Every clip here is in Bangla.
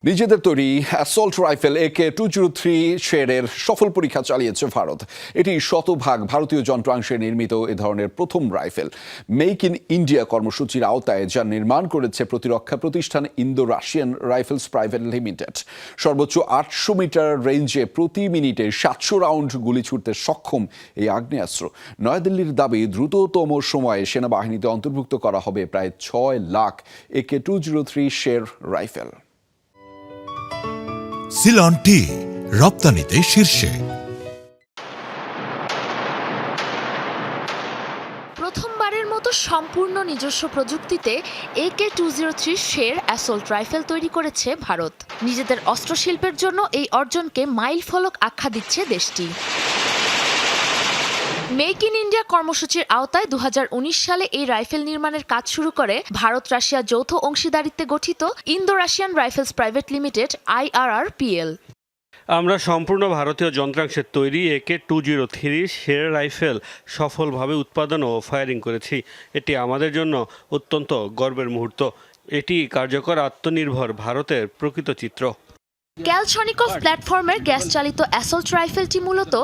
নিজেদের তৈরি অ্যাসল্ট রাইফেল AK-203 শেরের সফল পরীক্ষা চালিয়েছে ভারত। এটি শতভাগ ভারতীয় যন্ত্রাংশে নির্মিত এ ধরনের প্রথম রাইফেল। মেক ইন ইন্ডিয়া কর্মসূচির আওতায় যা নির্মাণ করেছে প্রতিরক্ষা প্রতিষ্ঠান Indo Russian rifles private limited. সর্বোচ্চ 800 মিটার রেঞ্জে প্রতি মিনিটে 700 রাউন্ড গুলি ছুড়তে সক্ষম এই আগ্নেয়াস্ত্র। নয়াদিল্লির দাবি দ্রুততম সময়ে সেনাবাহিনীতে অন্তর্ভুক্ত করা হবে প্রায় 6 লাখ AK-203 শের রাইফেল। সিলন টি রপ্তানিতে শীর্ষে। প্রথমবারের মতো সম্পূর্ণ নিজস্ব প্রযুক্তিতে AK-203 শের অ্যাসল্ট রাইফেল তৈরি করেছে ভারত। নিজেদের অস্ত্রশিল্পের জন্য এই অর্জনকে মাইল ফলক আখ্যা দিচ্ছে দেশটি। মেক ইন ইন্ডিয়া কর্মসূচির আওতায় 2019 সালে এই রাইফেল নির্মাণের কাজ শুরু করে ভারত রাশিয়া যৌথ অংশীদারিত্বে গঠিত Indo Russian rifles private limited IRRPL। আমরা সম্পূর্ণ ভারতীয় যন্ত্রাংশের তৈরি AK-203 শের রাইফেল সফলভাবে উৎপাদন ও ফায়ারিং করেছি। এটি আমাদের জন্য অত্যন্ত গর্বের মুহূর্ত। এটি কার্যকর আত্মনির্ভর ভারতের প্রকৃত চিত্র। ক্যালছনিকভ প্ল্যাটফর্মের গ্যাস চালিত অ্যাসল্ট রাইফেলটি মূলত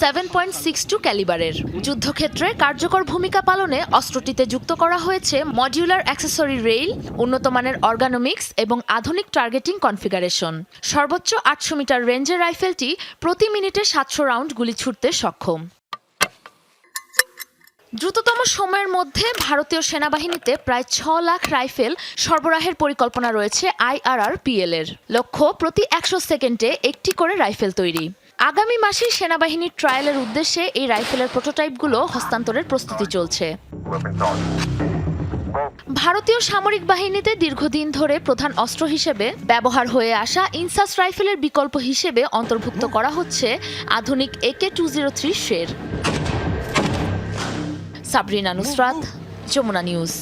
7.62 ক্যালিবারের। যুদ্ধক্ষেত্রে কার্যকর ভূমিকা পালনে অস্ত্রটিতে যুক্ত করা হয়েছে মডিউলার অ্যাক্সেসরি রেইল, উন্নত মানের অর্গানোমিক্স এবং আধুনিক টার্গেটিং কনফিগারেশন। সর্বোচ্চ 800 মিটার রেঞ্জের রাইফেলটি প্রতি মিনিটে 700 রাউন্ড গুলি ছুড়তে সক্ষম। দ্রুততম সময়ের মধ্যে ভারতীয় সেনাবাহিনীতে প্রায় 6 লাখ রাইফেল সরবরাহের পরিকল্পনা রয়েছে IRRPL এর। লক্ষ্য প্রতি 100 সেকেন্ডে একটি করে রাইফেল তৈরি। আগামী মাসে সেনাবাহিনীর ট্রায়ালের উদ্দেশ্যে এই রাইফেলের প্রোটোটাইপগুলো হস্তান্তরের প্রস্তুতি চলছে। ভারতীয় সামরিক বাহিনীতে দীর্ঘদিন ধরে প্রধান অস্ত্র হিসেবে ব্যবহার হয়ে আসা ইনসাস রাইফেলের বিকল্প হিসেবে অন্তর্ভুক্ত করা হচ্ছে আধুনিক AK-203 শের। সাবরিনা নুসরাত, যমুনা নিউজ।